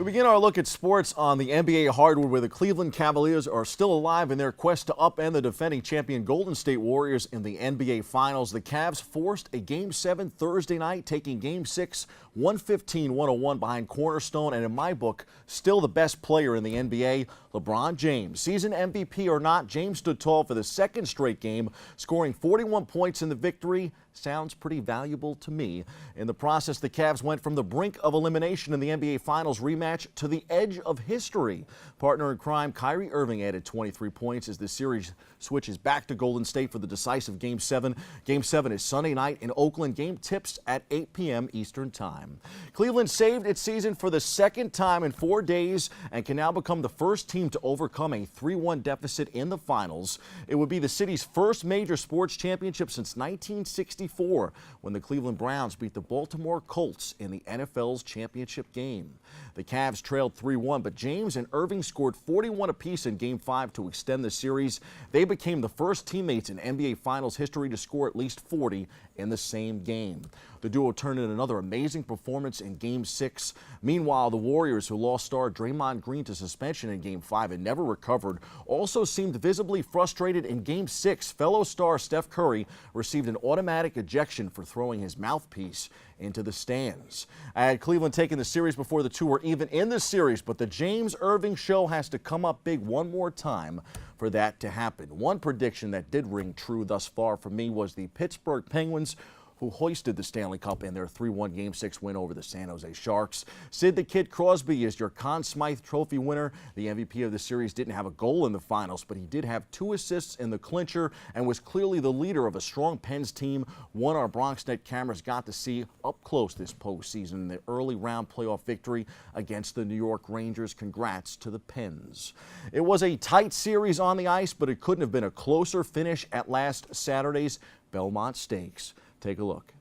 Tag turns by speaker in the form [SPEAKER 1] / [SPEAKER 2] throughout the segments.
[SPEAKER 1] begin our look at sports on the NBA hardwood, where the Cleveland Cavaliers are still alive in their quest to upend the defending champion Golden State Warriors in the NBA Finals. The Cavs forced a Game 7 Thursday night, taking Game 6 115-101 behind Cornerstone, and in my book, still the best player in the NBA, LeBron James. Season MVP or not, James stood tall for the second straight game, scoring 41 points in the victory. Sounds pretty valuable to me. In the process, the Cavs went from the brink of elimination in the NBA Finals rematch to the edge of history. Partner in crime, Kyrie Irving added 23 points as the series switches back to Golden State for the decisive Game 7. Game 7 is Sunday night in Oakland. Game tips at 8 p.m. Eastern Time. Cleveland saved its season for the second time in 4 days and can now become the first team to overcome a 3-1 deficit in the finals. It would be the city's first major sports championship since 1964, when the Cleveland Browns beat the Baltimore Colts in the NFL's championship game. The Cavs trailed 3-1, but James and Irving scored 41 apiece in Game 5 to extend the series. They became the first teammates in NBA Finals history to score at least 40 in the same game. The duo turned in another amazing performance in Game 6. Meanwhile, the Warriors, who lost star Draymond Green to suspension in Game 5 and never recovered, also seemed visibly frustrated in Game 6. Fellow star Steph Curry received an automatic ejection for throwing his mouthpiece into the stands. I had Cleveland taking the series before the two were even in the series, but the James Irving show has to come up big one more time for that to happen. One prediction that did ring true thus far for me was the Pittsburgh Penguins, who hoisted the Stanley Cup in their 3-1 Game 6 win over the San Jose Sharks. Sid the Kid Crosby is your Conn Smythe Trophy winner. The MVP of the series didn't have a goal in the finals, but he did have 2 assists in the clincher and was clearly the leader of a strong Pens team, one our BronxNet cameras got to see up close this postseason in the early round playoff victory against the New York Rangers. Congrats to the Pens. It was a tight series on the ice, but it couldn't have been a closer finish at last Saturday's Belmont Stakes. Take a look.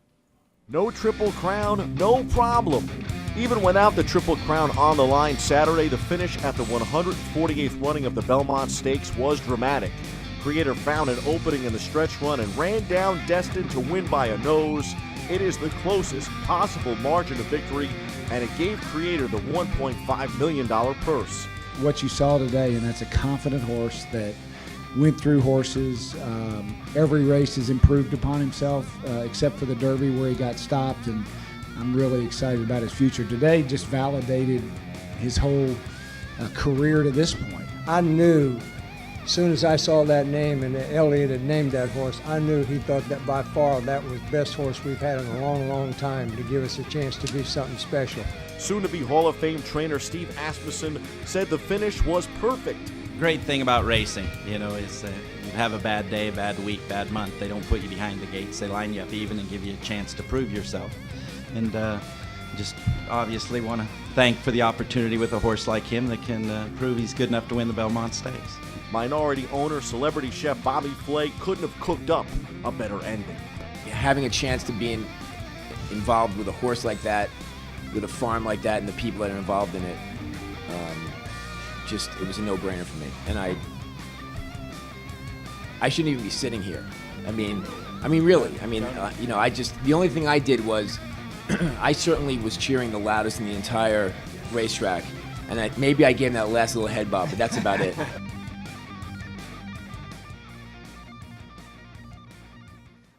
[SPEAKER 1] No Triple Crown, no problem. Even without the Triple Crown on the line Saturday, the finish at the 148th running of the Belmont Stakes was dramatic. Creator found an opening in the stretch run and ran down destined to win by a nose. It is the closest possible margin of victory, and it gave Creator the $1.5 million purse.
[SPEAKER 2] What you saw today, and that's a confident horse that went through horses. Every race has improved upon himself, except for the Derby where he got stopped, and I'm really excited about his future. Today just validated his whole career to this point.
[SPEAKER 3] I knew as soon as I saw that name and that Elliott had named that horse, I knew he thought that by far that was the best horse we've had in a long, long time to give us a chance to do something special.
[SPEAKER 1] Soon-to-be Hall of Fame trainer Steve Asmussen said the finish was perfect.
[SPEAKER 4] Great thing about racing, is you have a bad day, bad week, bad month. They don't put you behind the gates. They line you up even and give you a chance to prove yourself. And just obviously want to thank for the opportunity with a horse like him that can prove he's good enough to win the Belmont Stakes.
[SPEAKER 1] Minority owner, celebrity chef Bobby Flay couldn't have cooked up a better ending.
[SPEAKER 5] Having a chance to be involved with a horse like that, with a farm like that, and the people that are involved in it, it was a no-brainer for me, and I shouldn't even be sitting here. Really. The only thing I did was, I certainly was cheering the loudest in the entire racetrack, and maybe I gave him that last little head bob, but that's about it.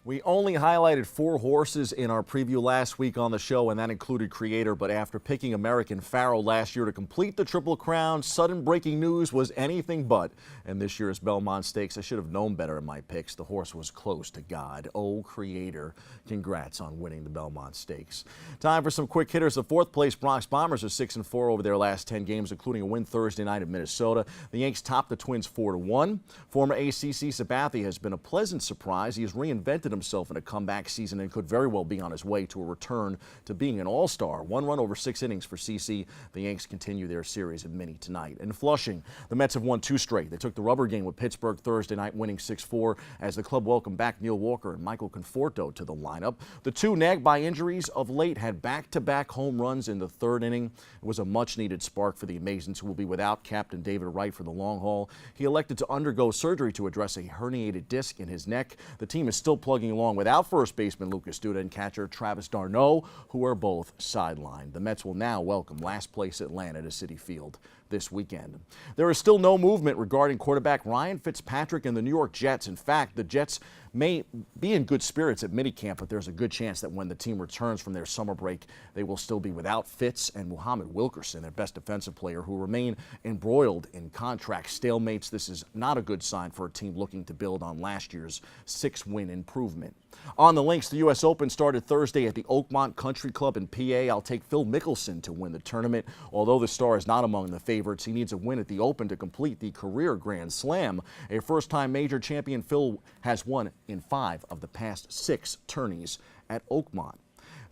[SPEAKER 1] We only highlighted 4 horses in our preview last week on the show, and that included Creator. But after picking American Pharoah last year to complete the Triple Crown, sudden breaking news was anything but. And this year's Belmont Stakes, I should have known better in my picks. The horse was close to God. Oh, Creator, congrats on winning the Belmont Stakes. Time for some quick hitters. The 4th place Bronx Bombers are 6-4 over their last 10 games, including a win Thursday night in Minnesota. The Yanks topped the Twins 4-1. Former ACC Sabathia has been a pleasant surprise. He has reinvented himself in a comeback season and could very well be on his way to a return to being an all-star. 1 run over 6 innings for CC. The Yanks continue their series of mini tonight. In Flushing, the Mets have won 2 straight. They took the rubber game with Pittsburgh Thursday night, winning 6-4 as the club welcomed back Neil Walker and Michael Conforto to the lineup. The two, nagged by injuries of late, had back-to-back home runs in the 3rd inning. It was a much-needed spark for the Amazons, who will be without Captain David Wright for the long haul. He elected to undergo surgery to address a herniated disc in his neck. The team is still plugging tagging along without first baseman Lucas Duda and catcher Travis d'Arnaud, who are both sidelined. The Mets will now welcome last place Atlanta to Citi Field this weekend. There is still no movement regarding quarterback Ryan Fitzpatrick and the New York Jets. In fact, the Jets may be in good spirits at minicamp, but there's a good chance that when the team returns from their summer break, they will still be without Fitz and Muhammad Wilkerson, their best defensive player, who remain embroiled in contract stalemates. This is not a good sign for a team looking to build on last year's 6-win improvement. On the links, the U.S. Open started Thursday at the Oakmont Country Club in PA. I'll take Phil Mickelson to win the tournament. Although the star is not among the favorites, he needs a win at the Open to complete the career Grand Slam. A first-time major champion, Phil has won in 5 of the past 6 tourneys at Oakmont.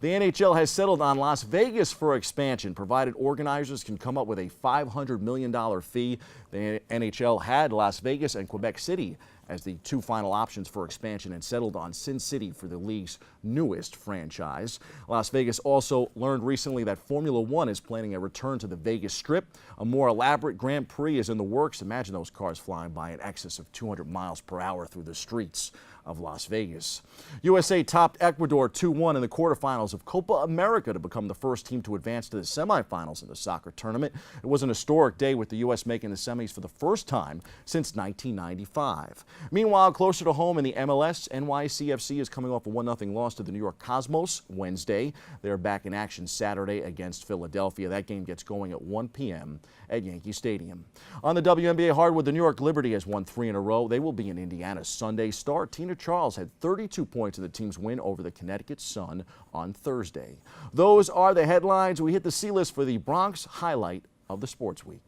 [SPEAKER 1] The NHL has settled on Las Vegas for expansion, provided organizers can come up with a $500 million fee. The NHL had Las Vegas and Quebec City as the 2 final options for expansion and settled on Sin City for the league's newest franchise. Las Vegas also learned recently that Formula One is planning a return to the Vegas Strip. A more elaborate Grand Prix is in the works. Imagine those cars flying by in excess of 200 miles per hour through the streets of Las Vegas. USA topped Ecuador 2-1 in the quarterfinals of Copa America to become the first team to advance to the semifinals in the soccer tournament. It was an historic day with the U.S. making the semis for the first time since 1995. Meanwhile, closer to home in the MLS, NYCFC is coming off a 1-0 loss to the New York Cosmos Wednesday. They're back in action Saturday against Philadelphia. That game gets going at 1 p.m. at Yankee Stadium. On the WNBA hardwood, the New York Liberty has won 3 in a row. They will be in Indiana Sunday. Star Tina Charles had 32 points in the team's win over the Connecticut Sun on Thursday. Those are the headlines. We hit the C-list for the Bronx highlight of the sports week.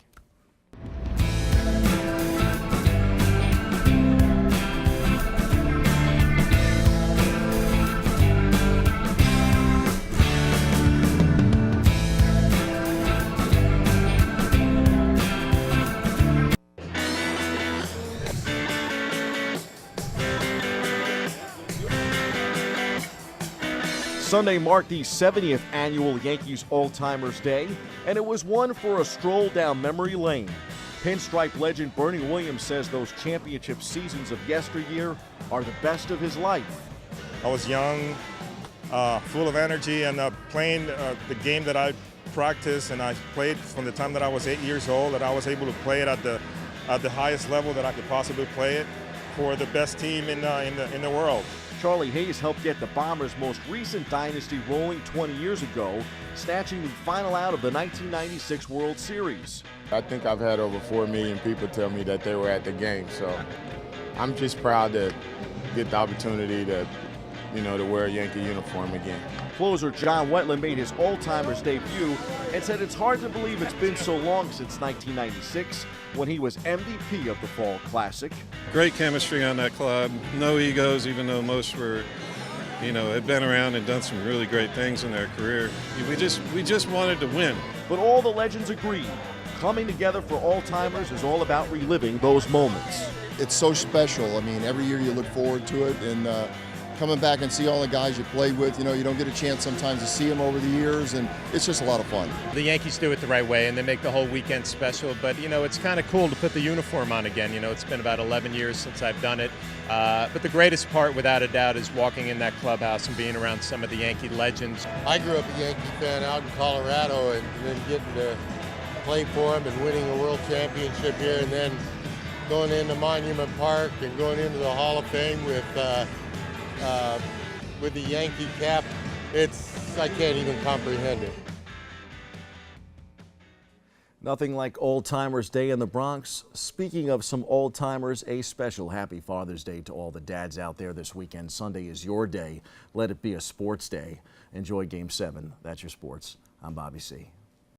[SPEAKER 1] Sunday marked the 70th annual Yankees All-Timers Day, and it was one for a stroll down memory lane. Pinstripe legend Bernie Williams says those championship seasons of yesteryear are the best of his life.
[SPEAKER 6] I was young, full of energy, and playing the game that I practiced and I played from the time that I was 8 years old, that I was able to play it at the highest level that I could possibly play it for the best team in the world.
[SPEAKER 1] Charlie Hayes helped get the Bombers' most recent dynasty rolling 20 years ago, snatching the final out of the 1996 World Series.
[SPEAKER 7] I think I've had over 4 million people tell me that they were at the game, so I'm just proud to get the opportunity to, to wear a Yankee uniform again.
[SPEAKER 1] Closer John Wetland made his All-Timers debut and said it's hard to believe it's been so long since 1996 when he was MVP of the Fall Classic.
[SPEAKER 8] Great chemistry on that club. No egos, even though most were, had been around and done some really great things in their career. We just wanted to win.
[SPEAKER 1] But all the legends agreed. Coming together for All-Timers is all about reliving those moments.
[SPEAKER 9] It's so special. I mean, every year you look forward to it, and coming back and see all the guys you played with, you don't get a chance sometimes to see them over the years, and it's just a lot of fun.
[SPEAKER 10] The Yankees do it the right way, and they make the whole weekend special, but, it's kind of cool to put the uniform on again. It's been about 11 years since I've done it, but the greatest part, without a doubt, is walking in that clubhouse and being around some of the Yankee legends.
[SPEAKER 11] I grew up a Yankee fan out in Colorado, and then getting to play for them and winning a world championship here, and then going into Monument Park and going into the Hall of Fame with the Yankee cap, I can't even comprehend it.
[SPEAKER 1] Nothing like Old-Timers Day in the Bronx. Speaking of some old-timers, a special happy Father's Day to all the dads out there this weekend. Sunday is your day. Let it be a sports day. Enjoy Game 7. That's your sports. I'm Bobby C.